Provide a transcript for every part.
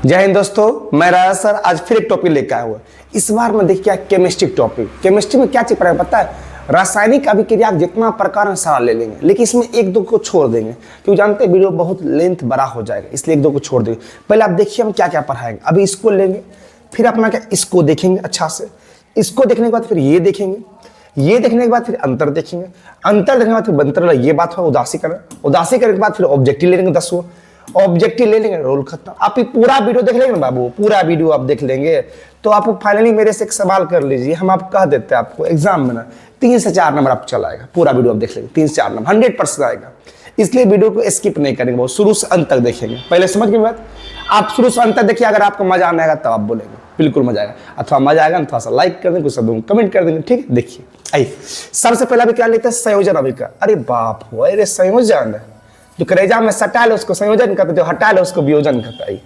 जय हिंद दोस्तों, मैं राजा सर आज फिर एक टॉपिक लेकर आया हुआ। इस बार में देखिए केमिस्ट्री टॉपिक। केमिस्ट्री में क्या चीज पढ़ाएगा पता है? रासायनिक अभिक्रिया जितना प्रकार है सारा ले लेंगे, लेकिन इसमें एक दो को छोड़ देंगे क्योंकि जानते हैं वीडियो बहुत लेंथ बड़ा हो जाएगा, इसलिए एक दो को छोड़ देंगे। पहले आप देखिए हम क्या क्या पढ़ाएंगे। अभी इसको लेंगे, फिर अपना क्या इसको देखेंगे अच्छा से, इसको देखने के बाद फिर ये देखेंगे, ये देखने के बाद फिर अंतर देखेंगे, अंतर देखने के बाद फिर बंतर, ये बात हुआ उदासीकरण, उदासीकरण के बाद फिर ऑब्जेक्टिव ले लेंगे 10 वो ऑब्जेक्टिव ले लेंगे, रोल खत्म। आप ये पूरा वीडियो देख लेंगे ना बाबू, पूरा वीडियो आप देख लेंगे तो आप फाइनली मेरे से एक सवाल कर लीजिए, हम आप कह देते हैं आपको एग्जाम में ना 3 से 4 नंबर आपको चला आएगा। पूरा वीडियो आप देख लेंगे 3 से 4 नंबर 100% आएगा। इसलिए वीडियो को स्किप नहीं करेंगे, बहुत शुरू से अंत तक देखेंगे। पहले समझ गए बात? आप शुरू से अंत तक देखिए, अगर आपको मजा आने आएगा तब आप बोलेंगे बिल्कुल मजा आएगा, अथवा मजा आएगा थोड़ा सा लाइक कर देंगे, कुछ शब्दों कमेंट कर देंगे, ठीक है। देखिए आइए सबसे पहले अभी क्या लेते हैं, संयोजन अभिक्रिया। अरे बाप हो, अरे संयोजन जो करेजा में सटा ले उसको संयोजन कहते, जो हटा ले उसको वियोजन कहता है।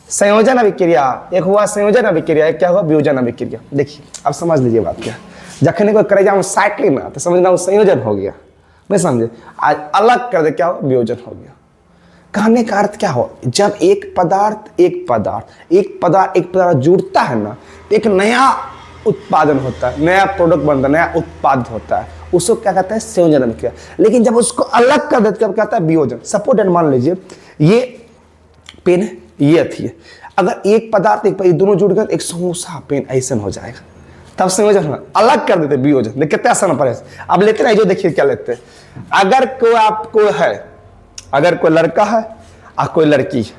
संयोजन अभिक्रिया एक हुआ संयोजन अभिक्रिया, एक क्या हुआ वियोजन अभिक्रिया। देखिए अब समझ लीजिए बात क्या, जखने को करेजा में साट लेना तो समझना वो संयोजन हो गया, नहीं समझे? आज अलग कर दे क्या हो, वियोजन हो गया। कहने का अर्थ क्या हो, जब एक पदार्थ जुड़ता है ना, एक नया उत्पादन होता है, नया प्रोडक्ट बनता है, नया उत्पाद होता है, उसको क्या कहते हैं, संयोजन अभिक्रिया। लेकिन जब उसको अलग कर देते क्या कहता है, वियोजन। सपोज मान लीजिए ये पेन है, ये थी, अगर एक पदार्थ ये दोनों जुड़ गए एक समोसा पेन ऐसा हो जाएगा, तब संयोजन होगा। अलग कर देते वियोजन। देखिए कितना आसान पड़े। अब लेते ना, जो देखिए क्या लेते हैं, अगर कोई आपको है, अगर कोई लड़का है और कोई लड़की है,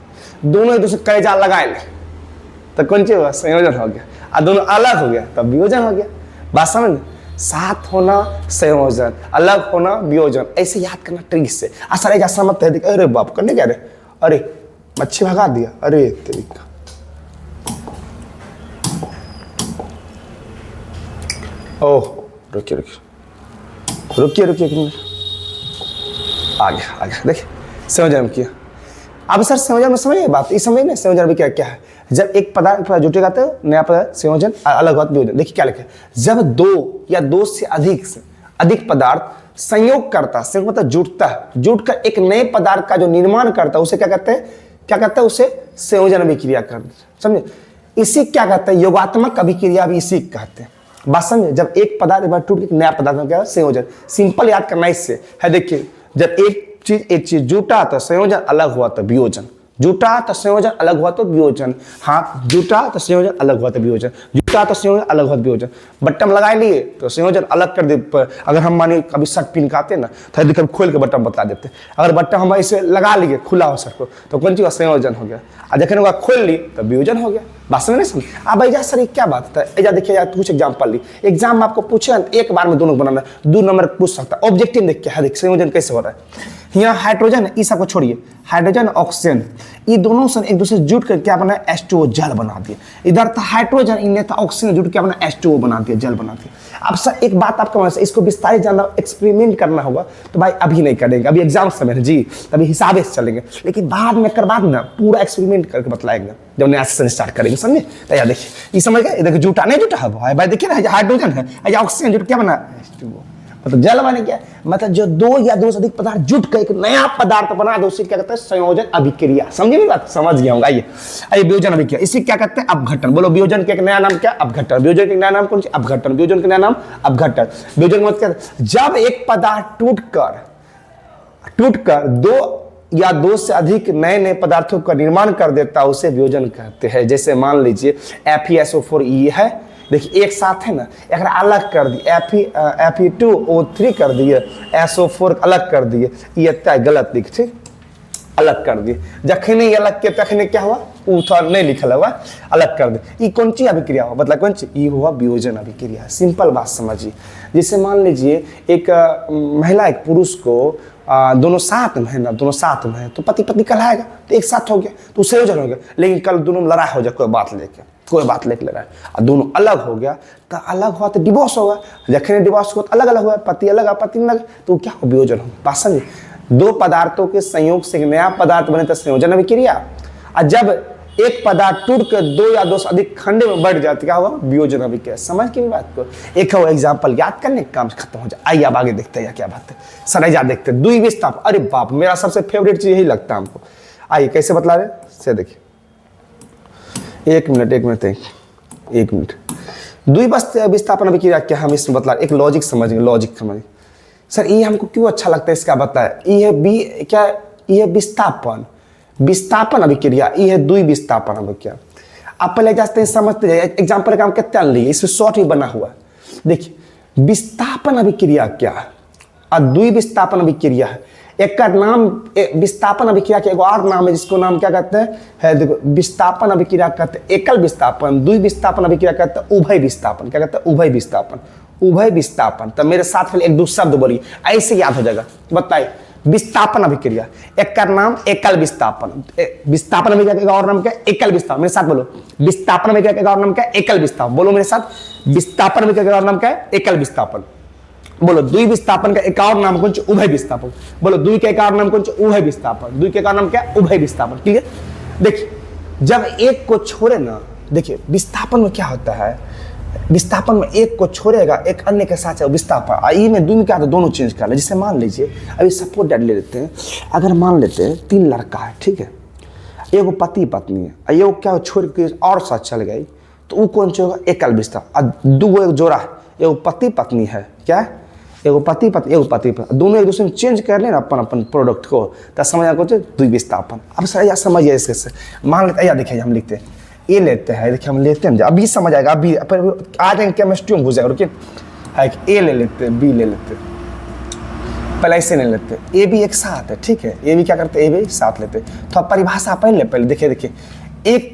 दोनों एक दूसरे कलेजा लगाए ले तो कौन चीज हुआ, संयोजन हो गया। और दोनों अलग हो गया तब वियोजन हो गया। बात समझ, साथ होना संयोजन, अलग होना वियोजन, ऐसे याद करना ट्रिक से। सर ऐसा मत है, अरे बाप करने क्या रे, अरे मच्छी भगा दिया, अरे तरीका। ओह रुकिए रुकिए रुकिए रुकिए, आ गया देखिए संयोजन किया। अब सर संयोजन में समझिए बात, इस समझ में संयोजन भी क्या है, जब एक पदार्थ जुटेगा तो नया पदार्थ संयोजन, अलग बात वियोजन। देखिए क्या लिखा है, जब 2 या 2 से अधिक पदार्थ संयोग करता है, संयोग मतलब जुटता है, जुटकर एक नए पदार्थ का जो निर्माण करता है उसे क्या कहते हैं, उसे संयोजन अभिक्रिया करते हैं। समझे? इसी क्या कहते हैं, योगात्मक अभिक्रिया भी इसी कहते हैं। बात समझे? जब एक पदार्थ एक बार टूट के नया पदार्थ क्या है, संयोजन। सिंपल याद करना इससे है। देखिए जब एक चीज जुटा तो संयोजन, अलग हुआ तो वियोजन, जुटा तो संयोजन, अलग हुआ तो वियोजन। हाँ, जुटा तो संयोजन, अलग हुआ तो वियोजन, जुटा तो संयोजन, अलग हुआ तो वियोजन। बटन लगा लिए तो संयोजन अलग कर दे। अगर हम माने कभी शर्ट पिन खाते ना तो कभी खोल के बटन बता देते, अगर बटन हम इसे लगा लिए खुला हो शर्ट को तो कौन चीज का संयोजन हो गया, और जखन खोल ली तो वियोजन हो गया। बात समझ नहीं समझ? अब ऐजा सर क्या बात है, ऐजा देखिए यार कुछ एग्जाम्पल ली, एग्जाम में आपको पूछे एक बार में दोनों बनाना, 2 नंबर पूछ सकता है। ऑब्जेक्टिव देख के देख संयोजन कैसे हो रहा है। यहाँ हाइड्रोजन है, इस सबको छोड़िए, हाइड्रोजन ऑक्सीजन ये दोनों से एक दूसरे जुट कर क्या बना, H2O जल बना दिया। इधर था हाइड्रोजन, इन्हें था ऑक्सीजन, जुट क्या बना, H2O बना दिया, जल बना दिया। अब सर एक बात आपको इसको विस्तारित जानना, एक्सपेरिमेंट करना होगा तो भाई अभी नहीं करेंगे, अभी एग्जाम समय है जी, तभी हिसाब से चलेंगे, लेकिन बाद में करवा ना पूरा एक्सपेरिमेंट करके बतलाएंगे जब नया सेशन स्टार्ट करेंगे। समझे? तो यार देखिए ये समझ गए, देखिए जुटा नहीं जुटा है भाई, देखिए ना हाइड्रोजन है, ऑक्सीजन जुट क्या बना, H2O मतलब जल माने क्या, मतलब जो 2 या 2 से अधिक पदार्थ जुट कर एक नया पदार्थ बना दो, उसे क्या कहते हैं, संयोजन अभिक्रिया। समझे मेरी बात? समझ गया होगा। आइए वियोजन अभिक्रिया, इसे क्या कहते हैं, अपघटन। बोलो वियोजन का एक नया नाम क्या, अपघटन। वियोजन का नया नाम कौन सी, अपघटन। वियोजन का नया नाम अपघटन। वियोजन मतलब क्या, जब एक पदार्थ टूटकर 2 या 2 से अधिक नए पदार्थों का निर्माण कर देता है उसे वियोजन कहते हैं। जैसे मान लीजिए FeSO4 है, देखिए एक साथ है ना, एक अलग कर दिए, Fe2O3 कर दिए, SO4 अलग कर दिए, ये गलत लिख, ठीक, अलग कर दिए। जखने अलग के तखने क्या हुआ, उठा नहीं लिखल हुआ, अलग कर दे। ये कौन सी अभिक्रिया हुआ, मतलब कौन सी, ये हुआ वियोजन अभिक्रिया। सिंपल बात समझिए। जैसे मान लीजिए एक महिला एक पुरुष को दोनों साथ में है ना, दोनों साथ में है तो पति पत्नी कहलाएगा, तो एक साथ हो गया तो संयोजन हो गया। लेकिन कल दोनों में लड़ाई हो जाए कोई बात लेके लड़ाई, और दोनों अलग हो गया तो अलग हुआ तो डिवोर्स होगा। जखने डिवोर्स हुआ तो अलग अलग हुआ, पति अलग पत्नी अलग, तो क्या हो, वियोजन हो। बात समझे? 2 पदार्थों के संयोग से नया पदार्थ बने तो संयोजन अभिक्रिया, और जब एक पदार्थ टूट कर 2 या 2 से अधिक खंड में बढ़ जाती क्या होगा, वियोजन अभिक्रिया। समझ की बात को, एक एग्जाम्पल याद करने काम खत्म हो जाए। आइए अब आगे देखते हैं क्या बात है। सर ऐजा देखते हैं, द्वि विस्थापन। अरे बाप, मेरा सबसे फेवरेट चीज यही लगता है हमको। आइए कैसे बतला रहे से देखिए, एक मिनट एक मिनट। द्विबस्ता विस्थापन अभिक्रिया क्या हम इसमें बतला, एक लॉजिक समझेंगे। सर ये हमको क्यों अच्छा लगता है इसका बताया, ये बी क्या, ये विस्थापन अभिक्रिया, ये है द्विविस्थापन अभिक्रिया। आप पहले जाते हैं समझते जाइए, एग्जाम्पल का हम कितना लिए, इसमें शॉर्ट ही बना हुआ। देखिए विस्थापन अभिक्रिया क्या है और द्विविस्थापन अभिक्रिया है। एक का नाम विस्थापन अभिक्रिया के एक और नाम है जिसको नाम क्या कहते हैं, है देखो विस्थापन अभिक्रिया कहते हैं एकल विस्थापन, द्विविस्थापन अभिक्रिया कहते हैं उभय विस्थापन। क्या कहते हैं, उभय विस्थापन। तो मेरे साथ पहले एक दो शब्द बोलिए, ऐसे याद हो जाएगा। बताइए विस्थापन अभिक्रिया, एक का नाम एकल विस्थापन, विस्थापन अभिक्रिया का और नाम क्या, एकल विस्थापन। मेरे साथ बोलो, विस्थापन अभिक्रिया का और नाम क्या, एकल विस्थापन। बोलो मेरे साथ, विस्थापन अभिक्रिया का और नाम क्या है, एकल विस्थापन। बोलो द्विविस्थापन का एक और नाम कौन सा, उभय विस्थापन। बोलो द्वि का एक और नाम कौन सा, उभय विस्थापन। द्वि का नाम क्या, उभय विस्थापन। क्लियर। देखिए जब एक को छोड़े ना, देखिए विस्थापन में क्या होता है, विस्थापन में एक को छोड़ेगा एक अन्य के साथ विस्थापन। आई में द्वि में क्या होता है, दोनों चेंज कर ले। जैसे मान लीजिए अभी सपोज डेट ले लेते हैं, अगर मान लेते हैं 3 लड़का है, ठीक है, एगो पति पत्नी है, एगो क्या छोड़ के और साथ चल गई, तो वो कौन सा होगा, एकल विस्थापन। और दो एक जोड़ा है, एगो पति पत्नी है, क्या एगो पति पत्नी, दोनों एक दूसरे में चेंज कर ले ना अपन प्रोडक्ट को, तो समझ आ द्विविस्थापन। अब सर या समझिए इसके, मान लेते हैं, देखिए हम लिखते हैं ए लेते हैं, देखिए हम लेते हैं, अभी समझ आएगा, अभी आ जाएंगे केमिस्ट्री में घुस जाएगा। रुकिए, ए ले लेते हैं, बी ले लेते हैं, पहले ऐसे नहीं लेते, ए भी एक साथ है, ठीक है, ए भी क्या करते हैं, ए भी साथ लेते हैं। तो अब परिभाषा पहले देखिए एक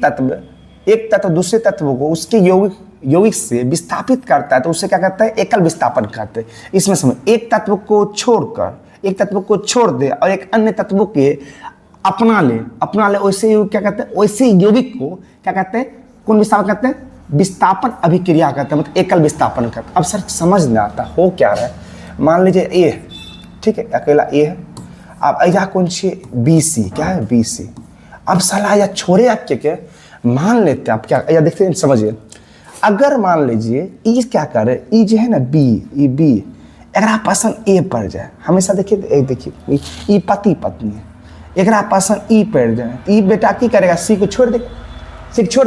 तत्व दूसरे तत्व को उसके यौगिक से विस्थापित करता है, तो उससे क्या करता है, एकल विस्थापन करते हैं। इसमें समझ, एक तत्व को छोड़ दे और एक अन्य तत्व के अपना ले, वैसे क्या कहते हैं, वैसे यौगिक को क्या कहते हैं, कौन विस्थापन कहते हैं, विस्थापन अभिक्रिया कहते हैं, मतलब एकल विस्थापन करते हैं। अब सर समझ नहीं आता हो क्या रहा है, मान लीजिए ए, ठीक है, अकेला ए है, अब ऐसा कौन सी बी सी, क्या है बी सी। अब सलाह या छोड़े के मान लेते हैं, आप क्या या देखते हैं, समझिए अगर मान लीजिए ई क्या करे, ई जो है ना बी अगर पसंद ए पड़ जाए, हमेशा देखिए ई पति पत्नी है, एकरा पसंद ई पड़ जाए, ई बेटा की करेगा, सी को छोड़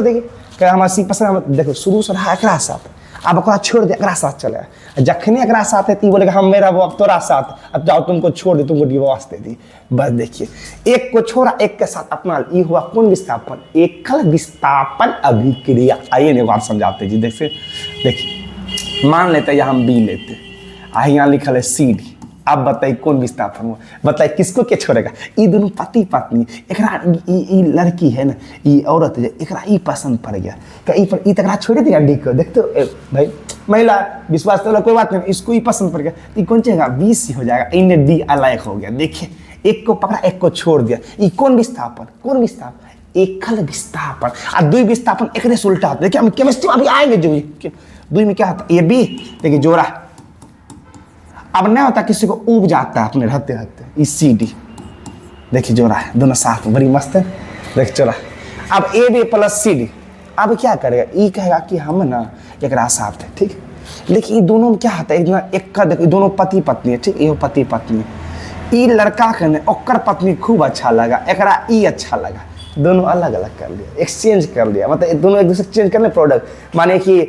देगी, क्या हमारा सी पसंद, देखो शुरू से रहा एकरा साथ, अब ओकरा छोड़ दे, एकरा साथ चले, जखने एकरा साथ है ती बोलेगा हम मेरा वो अब तोरा साथ, अब जाओ तुमको छोड़ दे, तुमको डिवोर्स दे दी। बस देखिए एक को छोड़ा एक के साथ अपना, ये हुआ कौन विस्थापन, एकल विस्थापन अभिक्रिया। आइए एक बार समझाते जी, देखिए मान लेते हैं हम बी लेते, यहाँ लिखल है सी डी। अब बताइए कौन विस्थापन हुआ, बताइए किसको क्या छोड़ेगा, ये दोनों पति पत्नी, एकरा ई लड़की है ना, ये औरत है, एकरा ई पसंद पड़ गया, क्या ई पर ई तकरा छोड़ दिया डी को, देखते भाई महिला विश्वास तो कोई बात नहीं, इसको ही पसंद पड़ गया, ये कौन चाहेगा, 20 हो जाएगा, इन्हें डी अलायक हो गया। देखिए एक को पकड़ा एक को छोड़ दिया, ये कौन विस्थापन, एकल विस्थापन। और द्वि विस्थापन एक से उल्टा होता है। देखिए हम केमिस्ट्री में अभी आएंगे, जो द्वि में क्या होता है, ये बी देखिए जोड़ा, अब नहीं होता किसी को उब जाता है अपने रहते सी डी, देखिए जोड़ा है, दोनों साथ में बड़ी मस्त है, देखिए चला। अब A B plus C D, अब क्या करेगा, ई कहेगा कि हम ना एक साथ है, ठीक है। देखिए ये दोनों में क्या होता है, एक का देखो दोनों पति पत्नी है, ठीक, ये पति पत्नी, ई लड़का के ने ओकर पत्नी खूब अच्छा लगा, एकरा ई अच्छा लगा, दोनों अलग अलग कर लिया, एक्सचेंज कर लिया, मतलब दोनों एक दूसरे एक्सचेंज कर ले प्रोडक्ट। माने कि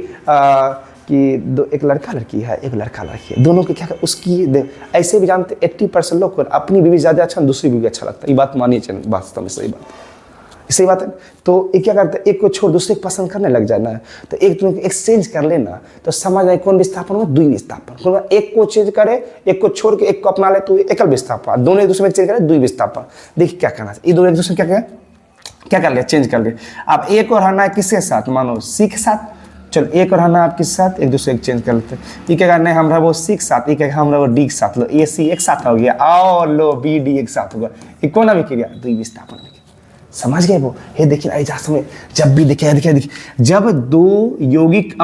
एक लड़का लड़की है, एक लड़का लड़की है, दोनों के क्या उसकी ऐसे भी जानते 80% लोग को अपनी बीवी ज़्यादा अच्छा, दूसरी बीवी अच्छा लगता है, ये बात मानिए चलिए, वास्तव में सही बात है। तो एक क्या करते हैं, एक को छोड़ दूसरे को पसंद करने लग जाए ना, तो एक दोनों को एक्सचेंज कर लेना, तो समझ आए कौन विस्थापन हो, द्वि विस्थापन। एक को चेंज करे, एक को छोड़ के एक को अपना ले, तो एकल विस्थापन। दोनों एक दूसरे में चेंज करे, द्वि विस्थापन। देखिए क्या करना चाहिए, ये दोनों एक दूसरे क्या कर लिया, चेंज कर लिया। अब एक और रहना है किसके साथ, मानो सी के साथ, चलो एक और रहना आपके साथ, एक दूसरे को चेंज कर लेते हैं। ये क्या करना है, हम वो सी के साथ, ये क्या हम वो डी के साथ, लो ए सी एक साथ हो गया, और लो बी डी एक साथ होगा, ये कौन अभिक्रिया, द्वि विस्थापन। समझ गए वो, ये देखिए ऐसा समय जब भी देखिए जब दो यौगिक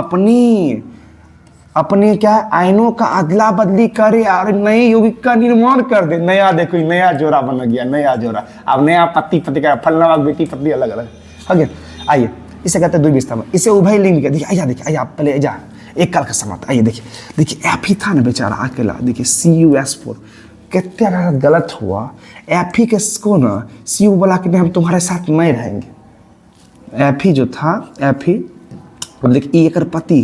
अपने क्या आयनों का अदला बदली करे और नए यौगिक का निर्माण कर दे, नया देखो नया जोड़ा बन गया, नया जोड़ा, अब नया पति का फलना बेटी पत्नी अलग अलग हो गया। आइए इसे कहते हैं द्वि विस्थापन, इसे उभय लिंग कहते हैं। देखिए आइए पहले एक काल का समाप्त। आइए देखिए एफ ही था ना बेचारा अकेला, देखिए CuS4 कितने गलत हुआ, एफ ही के को ना CU बोला कि नहीं हम तुम्हारे साथ नहीं रहेंगे, एफ ही जो था एफ ही, अब देखिए ई एकर पति,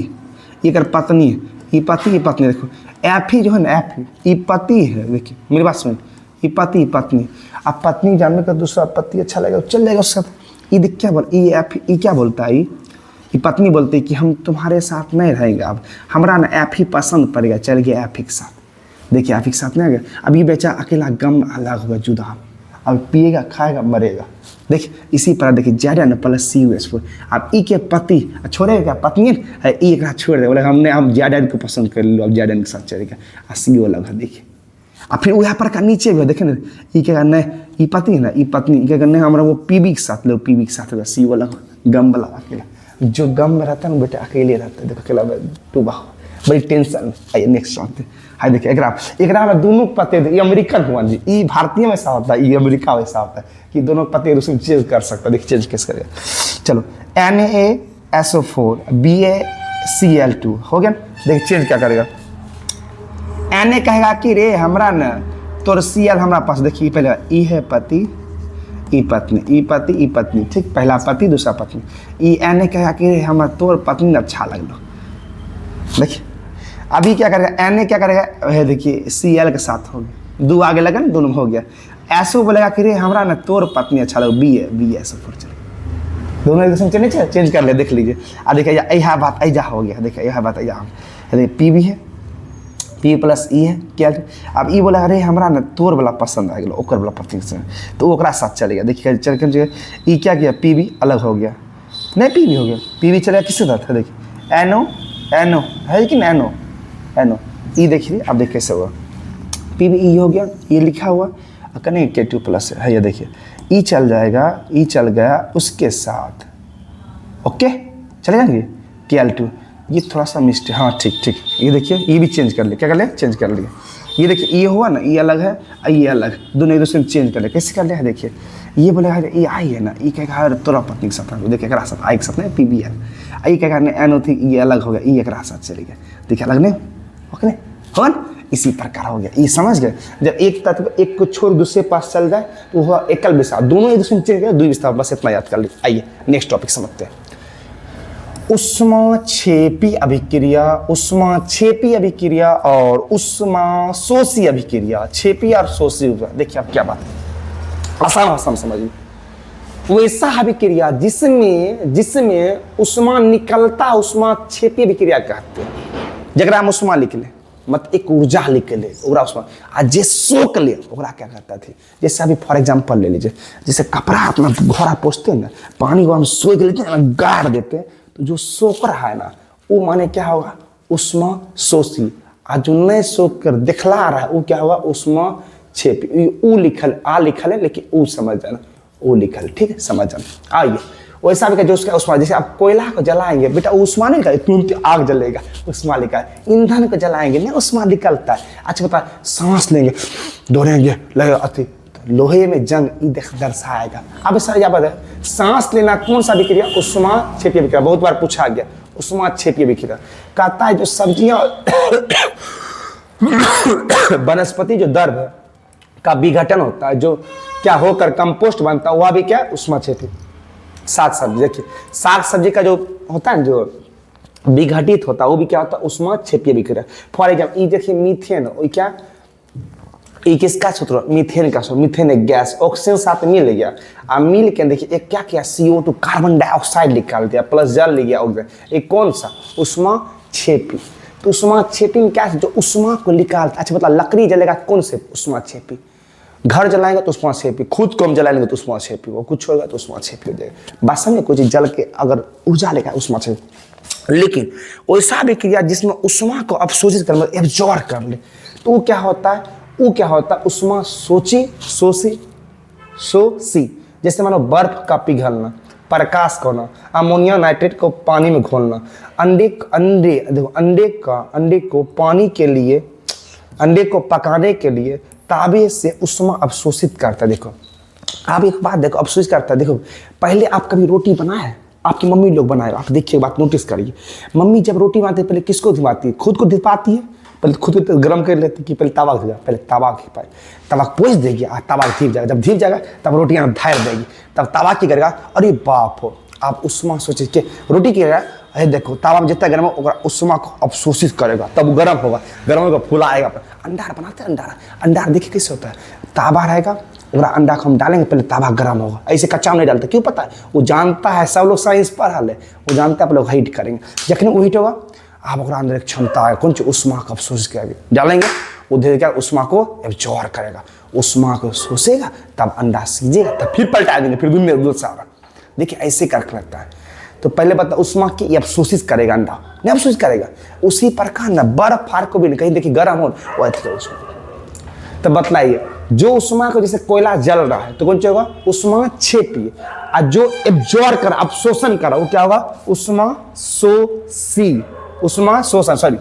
ई एकर पत्नी, ई पति ई पत्नी, देखो एफ ही जो है ना एफ ही ई पति है, देखिए मेरी बात सुन, ई पति ई पत्नी, अब पत्नी जानने का दूसरा पति अच्छा लगेगा चल जाएगा उसके साथ। ई देख क्या बोल, ई एफ ई क्या बोलता है, ई पत्नी बोलती है कि हम तुम्हारे साथ नहीं रहेंगे, अब हमारा ना एफ ही पसंद पड़ेगा, चल गया एफ ही के साथ। देखिए एफ ही के साथ नहीं आ गया, अब ये बेचा अकेला गम अलग होगा जुदा, अब पिएगा खाएगा मरेगा। देखिए इसी पर देखिए Zn प्लस CuH4, अब ई के पति छोड़ेगा क्या पत्नी है, ई एक छोड़ दे, बोले हम Zn को पसंद कर लो, अब Zn के साथ चलेगा, आ CO अलग है। देखिए अब फिर वहाँ पर का नीचे भी देखे ना, ई क्या करना है, ई पति है ना, ई पत्नी क्या करना है हमारा वो PB के साथ लो, PB के साथ CO अलग, गम वाला अकेला, जो गम में रहता है ना बेटा अकेले रहता है, देखो अकेला डूबा बड़ी टेंशन। आइए नेक्स्ट जानते, हाय देखिए एकरा में दोनों पते, ये अमेरिकन हुआ जी, ये भारतीय में ऐसा होता है, ये अमेरिका वैसा होता है कि दोनों पते उसमें चेंज कर सकता है। देखिए चेंज कैसे करेगा, चलो NaSO4 BaCl2 हो गया। देखिए चेंज क्या करेगा, Na कहेगा कि रे हमरा न तोर Cl हमारा पास, देखिए पहले ई है पति ई पत्नी, ई पति ई पत्नी, ठीक, पहला पति दूसरा पत्नी, ई Na कहेगा कि हमारा तोर पत्नी अच्छा लगलो। देखिए अभी क्या करेगा, Na क्या करेगा है, देखिए Cl के साथ हो गया, दो आगे लगा ना, दोनों में हो गया। ऐसो बोलेगा कि रे हमरा ना तोर पत्नी अच्छा लगे, BaSO4 चले, दोनों एक दूसरे में चेंज कर ले, देख लीजिए। अब देखिए यह बात ऐजा हो गया, देखिए यह बात ऐजा, P भी है, P प्लस ई है क्या, अब ई बोला अरे हमरा ना तोर वाला पसंद आ गया, ओकर वाला पत्नी से, तो ओकरा साथ चलेगा। देखिए चल कर ई क्या किया, P भी अलग हो गया, नहीं P भी हो गया, P भी चलेगा किसके साथ है, देखिए NO है कि NO ई देखिए, अब देखिए कैसे हुआ, P भी ई हो गया, ये लिखा हुआ कनेक्टेड प्लस है, ये देखिए ई चल जाएगा, ई चल गया उसके साथ, ओके चलेगा ये Kl2, ये थोड़ा सा मिस्टेक, हाँ ठीक, ये देखिए ये भी चेंज कर लिया, क्या कर लिया चेंज कर लिया, ये देखिए ये हुआ ना, ये अलग है ये अलग, दोनों एक दूसरे में चेंज कर लिया, कैसे कर लिया है, देखिए ये बोले ये आई है ना, ये कहेगा तोरा पत्नी के साथ, देखिए एक साथ आई के साथ नहीं PBL, ये कहेगा NO थी ये अलग हो गया, ये एक साथ चले गया, देखिए अलग नहीं ओके नहीं हो ना, इसी प्रकार हो गया। ये समझ गए, जब एक तत्व एक को छोड़ दूसरे पास चल जाए तो वह एकल विस्तार, दोनों एक दूसरे में चेंज गया, द्वि विस्तार, बस इतना याद कर लीजिए। आइए नेक्स्ट टॉपिक समझते हैं, ऊष्माक्षेपी अभिक्रिया, ऊष्माक्षेपी अभिक्रिया और ऊष्माशोषी अभिक्रिया, क्षेपी और शोषी। देखिए अब क्या बात है, आसान आसान समझिए, वैसा अभिक्रिया जिसमें ऊष्मा निकलता, ऊष्माक्षेपी अभिक्रिया कहते हैं, जगरा हम ऊष्मा लिख ले, मत एक ऊर्जा लिख ले, ओकरा उसमें आ जे सोख ले, ओकरा क्या करता थी, जैसे अभी फॉर एग्जांपल ले लीजिए, जैसे कपड़ा अपना घोड़ा पोछते हैं ना, पानी को हम सोख लेते हैं, गाड़ देते हैं, तो जो सोख रहा है ना वो माने क्या होगा, ऊष्मा शोषी, और जो नहीं सोख कर दिखला रहा है वो क्या होगा, ऊष्मा क्षेपी। ऊ लिखल आ लिखल है, लेकिन ऊ समझ जाना, वो लिखल, ठीक है समझ जाना। आइए वैसा भी जो उसका ऊष्मा, जैसे आप कोयला को जलाएंगे बेटा ऊष्मा नहीं निकलता, तुरंत आग जलेगा, ऊष्मा लिखा है, ईंधन को जलाएंगे नहीं ऊष्मा निकलता है। अच्छा बता, सांस लेंगे दौड़ेंगे लगेगा अति, तो लोहे में जंग दर्शाएगा। अब सर क्या बात है, सांस लेना कौन सा विक्रिया, ऊष्मा क्षेपीय विक्रिया, बहुत बार पूछा गया, ऊष्मा क्षेपीय विक्रिया कहता है जो सब्जियां वनस्पति जो द्रव्य का विघटन होता है, जो क्या होकर कंपोस्ट बनता है, वह भी क्या ऊष्मा क्षेपी। साग सब्जी, देखिए साग सब्जी का जो होता है जो विघटित होता है वो भी क्या होता है, ऊष्मा क्षेपीय विक्रिया। फॉर एग्जाम्पल ये देखिए मीथेन, क्या ये किसका सूत्र, मीथेन का सूत्र, मीथेन एक गैस, ऑक्सीजन साथ मिल गया, अब मिल के देखिए एक क्या किया, CO2 कार्बन डाइऑक्साइड निकाल दिया, प्लस जल ले गया ऑक्सीजन, एक कौन सा, ऊष्मा क्षेपी। तो ऊष्मा क्षेपी में क्या है, जो ऊष्मा को निकालता, अच्छा मतलब लकड़ी जलेगा कौन से, ऊष्मा क्षेपी, घर जलाएंगे तो ऊष्मा क्षेपी, खुद को हम जलाएंगे तो ऊष्मा क्षेपी, वो कुछ होगा तो ऊष्मा क्षेपी हो जाएगा। बस में कोई चीज जल के अगर ऊर्जा लेगा ऊष्मा क्षेपी। लेकिन वैसा भी क्रिया जिसमें ऊष्मा को अवशोषित कर, एब्जॉर्ब कर ले, तो वो क्या होता है, ऊष्मा शोषी। जैसे मानो बर्फ का पिघलना, प्रकाश को होना, अमोनिया नाइट्रेट को पानी में घोलना, अंडे को पानी के लिए, अंडे को पकाने के लिए ताबे से ऊष्मा अवशोषित करता है। देखो आप एक बात देखो, अवशोषित करता है। देखो पहले आप कभी रोटी बनाए हैं, आपकी मम्मी लोग बनाए, आप देखिए बात नोटिस करिए, मम्मी जब रोटी बनाती है पहले किसको धिपाती है, खुद को धिपाती है, पहले खुद को गर्म कर लेती कि पहले तवा खिला, पहले तवा खिपाए, तवा पोछ देगी, तवा धीप जाएगा, जब धीप जाएगा तब रोटियां धैर देगी, तब तवा की करेगा, अरे बाप हो आप उष्मा सोचिए कि रोटी की है, देखो तावा में जितना गर्म होगा उष्मा को अवशोषित करेगा, तब वो गर्म होगा, गर्म होगा फुलाएगा। अंडार बनाते हैं, अंडार देखिए कैसे होता है, तावा रहेगा, अगर अंडा को हम डालेंगे पहले तावा गर्म होगा, ऐसे कच्चा नहीं डालते, क्यों पता है, वो जानता है, सब लोग साइंस पढ़ा ले, वो जानता है आप लोग हीट करेंगे, जखन वो हीट होगा आप अंदर एक क्षमता है कौन सी उष्मा को अवशोषित करेगा, डालेंगे वो धीरे क्या उष्मा को एब्जॉर्ब करेगा, उष्मा को शोषेगा, तब अंडा सीजेगा, तब फिर पलटा देंगे, फिर दूध सारा। देखिए ऐसे करके लगता है। तो पहले पता उष्मा की अवशोषित करेगा, अंडा नहीं अवशोषित करेगा, उसी प्रकार ना बर्फ फाड़ को भी नहीं, कहीं देखिए गर्म हो वो तो बतलाइए, जो उष्मा को जैसे कोयला जल रहा है तो कौन सा होगा उष्मा क्षेपी, और जो एब्जॉर्ब कर अवशोषण कर वो क्या होगा उष्मा शोषी, उष्मा शोषण सॉरी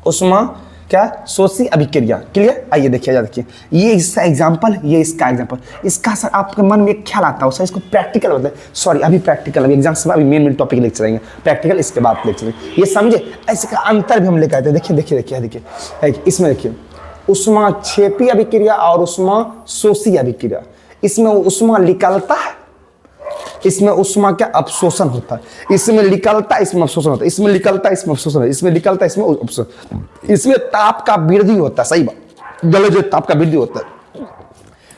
उष्मा क्या शोषी अभिक्रिया। क्लियर? आइए देखिए, देखिए ये इसका एग्जांपल, ये इसका एग्जांपल, इसका सर आपके मन में एक ख्याल आता है सर इसको प्रैक्टिकल होता है, सॉरी अभी प्रैक्टिकल, अभी एग्जाम से अभी मेन टॉपिक लेके चलेंगे, प्रैक्टिकल इसके बाद लेके चलेंगे, ये समझे ऐसे का अंतर भी हम लेकर आते हैं। देखिए देखिए देखिए देखिए इसमें देखिए उष्मा क्षेपी अभिक्रिया और उष्मा शोषी अभिक्रिया, इसमें उष्मा निकलता है, इसमें उष्मा क्या अवशोषण होता है, इसमें निकलता है, इसमें अवशोषण होता है, इसमें निकलता है, इसमें अवशोषण है, इसमें निकलता है, इसमें अवशोषण, इसमें ताप का वृद्धि होता है, सही बात, जल जो ताप का वृद्धि होता है,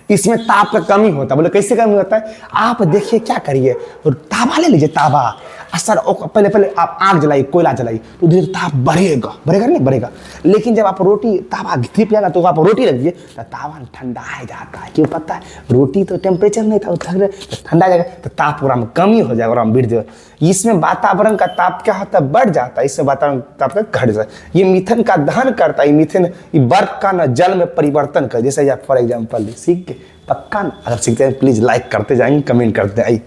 इसमें ताप का कमी होता है। बोले कैसे कमी होता है, आप देखिए क्या करिए, तावा ले लीजिए, तावा सर पहले पहले आप आग जलाइए, कोयला जलाइए तो धीरे ताप बढ़ेगा, बढ़ेगा नहीं बढ़ेगा, लेकिन जब आप रोटी तावा घिप जाएगा तो आप रोटी रखिए तो तावा ठंडा आ जाता है, क्यों पता है, रोटी तो टेम्परेचर नहीं था, ठंडा जाएगा तो ताप पूरा में कमी हो जाएगा और वृद्धि। इसमें वातावरण का ताप क्या होता है बढ़ जाता है, इससे वातावरण ताप का घट जाता है, ये मीथेन का दहन करता है, मीथेन बर्फ का ना जल में परिवर्तन कर, जैसे फॉर एग्जाम्पल सीख के पक्का ना, अगर सीखते हैं प्लीज लाइक करते जाएंगे, कमेंट करते आइए।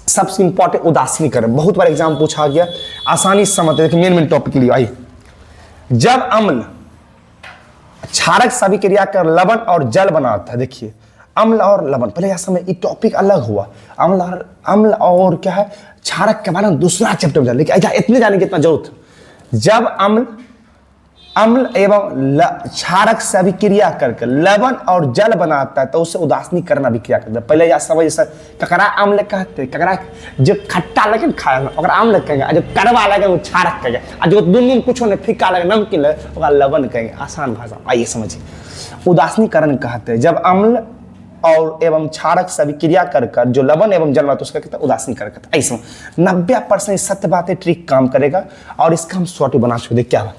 सबसे इंपॉर्टेंट उदासीनी करें, बहुत बार एग्जाम पूछा गया, आसानी से समझते, देखिए मेन टॉपिक के लिए आइए। जब अम्ल क्षारक सभी क्रिया कर लवण और जल बनाता है, देखिए अम्ल और लवण, पहले यह समय ये टॉपिक अलग हुआ, अम्ल और क्या है क्षारक के बारे में दूसरा चैप्टर में, लेकिन इतने जाने की इतना जरूरत है। जब अम्ल एवं क्षारक से अभिक्रिया करके लवण और जल बनाता है तो उसे उदासीनीकरण अभिक्रिया करता है। पहले यह समझ सर ककरा अम्ल कहते हैं, ककरा जो खट्टा लगे खाएंगे ओकरा अम्ल कहेंगे, जो कड़वा लगे वो क्षारक कहेंगे, और जो दोनों कुछ ने फीका लगे नमकीन लगे ओकरा लवण कहेंगे। आसान भाषा, आइए समझिए, उदासीनीकरण कहते हैं जब अम्ल और एवं क्षारक से अभिक्रिया कर जो लवण एवं जल बनाता है उसका कहते हैं उदासीनीकरण कहते हैं। ऐसे 90% सत्य बातें ट्रिक काम करेगा और इसका हम शॉर्ट बना चुके। क्या है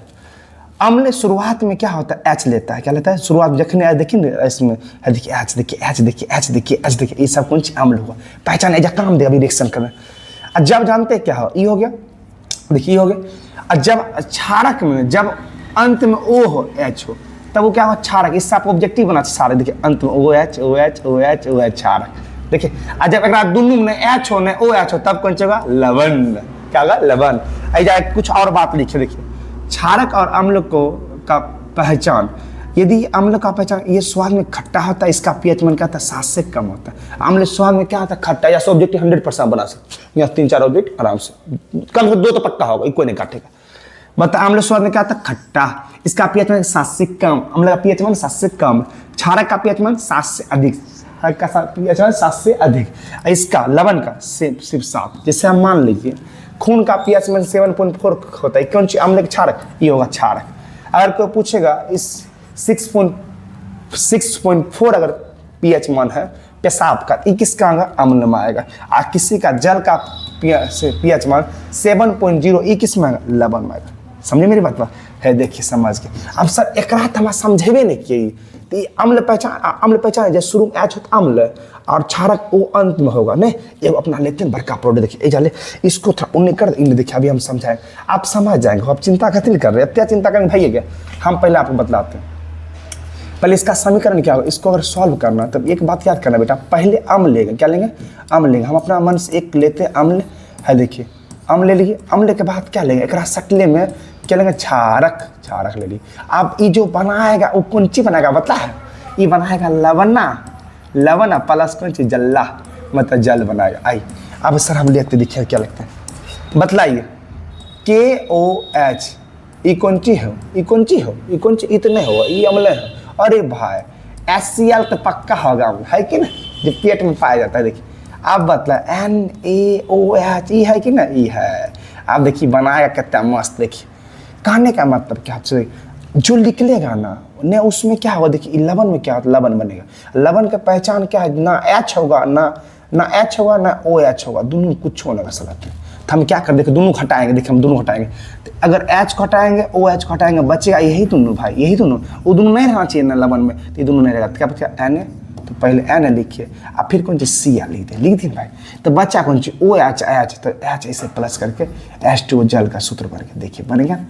अम्ल शुरुआत में क्या होता है एच लेता है, क्या लेता है शुरुआत जखने देखिए इसमें देखिए एच देखिए एच देखिए एच देखिए एच देखिए, ये सब कौन सी अम्ल हुआ पहचान है, काम देगा रिएक्शन करना। और जब जानते हैं क्या हो ये हो गया, देखिए हो गया। और जब क्षारक में जब अंत में ओ हो एच हो तब वो क्या हो क्षारक, इससे आप ऑब्जेक्टिव बना सारे, देखिए अंत में O H O H O H O H क्षारक, देखिए। और जब एक दोनों में एच हो न ओ एच हो तब कौन सा होगा लवण, क्या होगा लवण। ऐसा कुछ और बात लिखिए, देखिए क्षारक और अम्ल को का पहचान, यदि अम्ल का पहचान ये स्वाद में खट्टा होता है, इसका पीएच मान क्या होता है 7 से कम होता है। अम्ल स्वाद में क्या होता है खट्टा, या ऑब्जेक्ट 100% बना सकते, या 3-4 ऑब्जेक्ट आराम से, कम से 2 तो पक्का होगा, कोई नहीं काटेगा। बता अम्ल स्वाद में क्या होता है खट्टा, इसका पीएच मान 7 से कम, अम्ल का पीएच मान 7 से कम, क्षारक का पीएच मान 7 से अधिक, का पीएच मान 7 से अधिक, इसका लवण का सिर्फ 7। जैसे हम मान लीजिए खून का पीएच मान 7.4 होता है, कौन सी अम्ल क्षारक, ये होगा क्षारक। अगर कोई पूछेगा इस 6.4 अगर पीएच मान है पेशाब का, ये किसका आएगा अम्ल में आएगा। और किसी का जल का पीएच मान 7.0, ये किस में आएगा लवण में आएगा। समझे मेरी बात है, देखिए समझ के। अब सर एक रात हम समझेबे नहीं किए, तो ये अम्ल पहचान जैसे शुरू में एच होता अम्ल और क्षारक वो अंत में होगा नहीं, ये अपना लेते हैं बड़का प्रोडक्ट, देखिए जाले इसको थोड़ा उन्हें कर इन्हें देखिए, अभी हम समझाएं आप समझ जाएंगे। आप चिंता कथी कर रहे हैं, इतना चिंता करेंगे भाई क्या, हम पहले आपको बतलाते हैं। पहले इसका समीकरण क्या होगा, इसको अगर सॉल्व करना तब एक बात याद करना बेटा, पहले अम्ल लेंगे, क्या लेंगे अम्ल लेंगे, हम अपना मन से एक लेते हैं अम्ल है, देखिए अम्ल ले लीजिए, अम्ल के बाद क्या लेंगे एक सटले में क्या लेंगे क्षारक ले ली। अब ये जो बनाएगा वो कौन ची बनाएगा बता है, ये बनाएगा लवण प्लस कौन सी जल्ला, मतलब जल बनाएगा। आई अब सर हम लेते देखिए क्या लगता है, बतलाइए KOH ये कौन ची हो, ये कौन ची हो, ये कौन ची, इतने हो ये अम्ल है। अरे भाई HCl तो पक्का होगा है कि ना, जो पेट में पाया जाता है। देखिए आप बतला NaOH ई है कि ना, ई है। आप देखिए बनाएगा कितना मस्त, देखिए कहने का मतलब क्या चाहिए, जो निकलेगा ना उसमें क्या होगा, देखिए लवण में क्या होता है, लवण बनेगा। लवण का पहचान क्या है, ना H होगा ना H होगा ना OH होगा, दोनों कुछ होने का सलाह है। तो हम क्या कर, देखिए दोनों हटाएंगे, देखिए हम दोनों हटाएंगे, तो अगर H को हटाएंगे OH को हटाएंगे बचेगा यही दोनों भाई, यही दोनों, वो दोनों नहीं रहना चाहिए ना लवण में, तो ये दोनों नहीं रहेगा। तो क्या बचा Na, तो पहले Na लिखिए और फिर कौन चीज Cl लिख दिए भाई, तो बच्चा कौन चीज OH, तो H इसे प्लस करके H2O जल का सूत्र बन के देखिए बन गया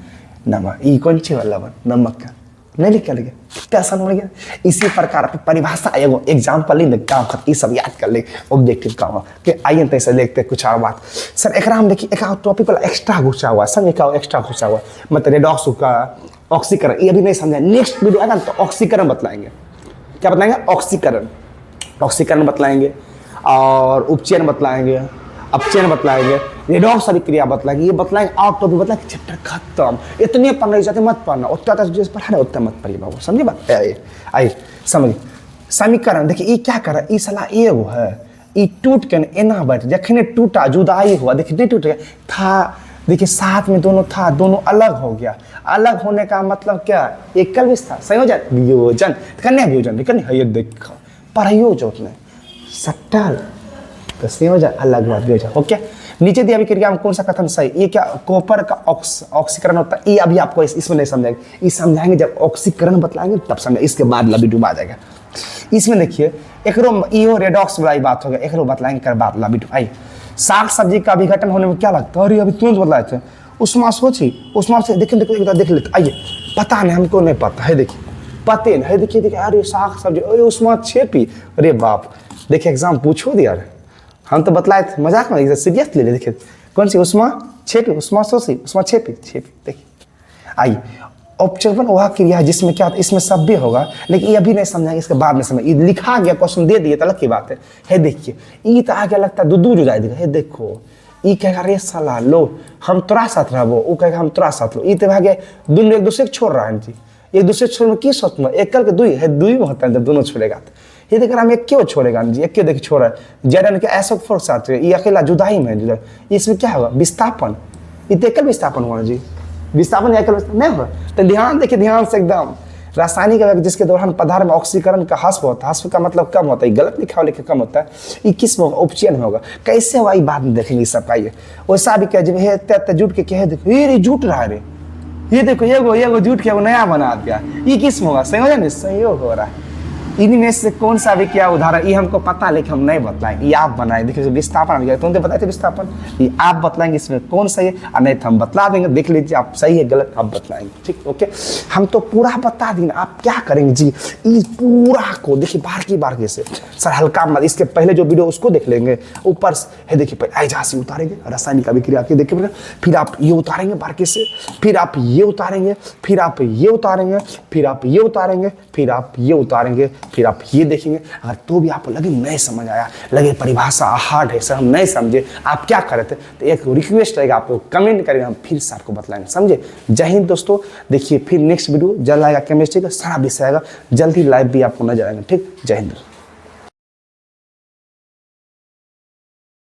नमक। ये कौन चीज है, लवण, नमक का नहीं लिख गया, क्या आसान बन गया। इसी प्रकार परिभाषा एगो एग्जाम्पल नहीं काम कर, ये सब याद कर ले ऑब्जेक्टिव काम कि आइए तैसे देखते कुछ और बात। सर एक हम देखिए एक टॉपिक वाला एक्स्ट्रा घुसा हुआ, समझे क्या एक्स्ट्रा घुसा हुआ, मतलब रेडॉक्स का ऑक्सीकरण, ये अभी नहीं समझा, नेक्स्ट वीडियो आएगा तो ऑक्सीकरण बतलाएंगे। क्या बताएंगे, ऑक्सीकरण बतलाएंगे और उपचयन बतलाएंगे, अपचयन बतलाएंगे, रेडॉक्स अभिक्रिया बतलाएंगे, ये बतलाएंगे और टॉपिक बतलाएंगे, चैप्टर खत्म। इतने पढ़ना नहीं चाहते मत पढ़ना, उतना जैसे पढ़ा है उतना मत पढ़िए बाबू, समझिए बात। आइए समझिए समीकरण, देखिए ये क्या कर रहा है, ये सलाह एगो है, ये टूट के एना बैठ, जखने टूटा जुदाई हुआ, देखिए नहीं टूट गया था, देखिए साथ में दोनों था, दोनों अलग हो गया। अलग होने का मतलब क्या, एकल विस्तार, संयोजन, वियोजन, कन्या वियोजन, कन्या ये देखो पढ़ाइयो जो उसने सट्टल, तो संयोजन अलग बात वियोजन। ओके, नीचे दिया अभिक्रिया में कौन सा कथन सही, ये क्या कॉपर का ऑक्सीकरण होता है, ये अभी आपको इसमें नहीं समझाएंगे, ये समझाएंगे जब ऑक्सीकरण बतलाएंगे तब समझे, इसके बाद लबी डूबा जाएगा। इसमें देखिए एकरो इहो रेडॉक्स वाली बात हो गया, एकरो बतलाएंगे कर बात लबी डूब। आइए साग सब्जी का विघटन होने में क्या लगता है, अरे अभी तुरंत बतलाए थे, उस्मा सोची, उस्मा से देख लेते, आइए पता नहीं, हमको नहीं पता है, देखिए पते नहीं, देखिए अरे साग सब्जी, अरे उस्मा छेपी, अरे बाप, देखिए एग्जाम पूछो दिया, हम तो बतलाए थे, मजाक में सीरियस ले ले, देखिए कौन सी उस्मा छेपी, उस्मा सोची, उस्मा छेपी, देखिए। आइए औपचारिक वह क्रिया है जिसमें क्या होता है, इसमें सभ्य होगा, लेकिन ये अभी नहीं समझाएंगे, इसके बाद में समझ, ये लिखा गया क्वेश्चन दे दिए तो अलग की बात है देखिए ये तो आगे लगता है दूध जो जाए, हे देखो ये कहेगा रे साला लो हम तोरा साथ रहो, वो कहेगा हम तोरा साथ लो, ये तो भागे दोनों एक दूसरे को छोड़ रहा है जी, एक दूसरे छोड़ में की सोच में एक करके दुई है, दुई में होता है जब दोनों छोड़ेगा तो ये देख हम एक क्यों छोड़ेगा जी, एक क्यों देखिए छोड़ रहा है जैन के ऐसा फोर्स साथ ये अकेला जुदाई में जुदा, इसमें क्या होगा विस्थापन, ये तो एकल विस्थापन हुआ जी, विस्थापन एकल नहीं होगा। तो ध्यान देखिए, ध्यान से एकदम, रासायनिक जिसके दौरान पदार्थ में ऑक्सीकरण का ह्रास होता है, ह्रास का मतलब कम होता है, गलत लिखा हुआ लिखा कम होता है, ये किस में होगा, उपचयन में होगा। कैसे हुआ ये बाद में देखेंगे सब का, ये वैसा भी कह जब जुट के कह देखो ये जुट रहा है, ये देखो ये जुट के वो नया बना दिया, ये किस में होगा, संयोजन संयोग हो रहा है। इनमें से कौन सा भी क्या उदाहरण, ये हमको पता लेकिन हम नहीं बताएंगे, ये आप बनाए, देखिए विस्थापन तुमने बताए थे विस्थापन, ये आप बतलाएंगे इसमें कौन सही है और नहीं तो हम बतला देंगे, देख लीजिए आप सही है गलत आप बतलाएंगे, ठीक ओके। हम तो पूरा बता देंगे, आप क्या करेंगे जी, इस पूरा को देखिए बार से सर हल्का मत, इसके पहले जो वीडियो उसको देख लेंगे, ऊपर से देखिए पहले ऐजासी उतारेंगे रासायनिक अभिक्रिया के देखिए, फिर आप ये उतारेंगे बारके से, फिर आप ये उतारेंगे, फिर आप ये उतारेंगे, फिर आप ये उतारेंगे, फिर आप ये उतारेंगे, फिर आप ये देखेंगे। अगर तो भी आपको लगे नहीं समझ आया, लगे परिभाषा हार्ड है सर हम नहीं समझे, आप क्या कर रहे थे, तो एक रिक्वेस्ट रहेगा आपको कमेंट करेंगे, हम फिर से आपको बतलाएंगे, समझे। जय हिंद दोस्तों, देखिए फिर नेक्स्ट वीडियो जल्द आएगा, केमिस्ट्री का सारा विषय आएगा, जल्द ही लाइव भी आपको नजर आएगा, ठीक। जय हिंद।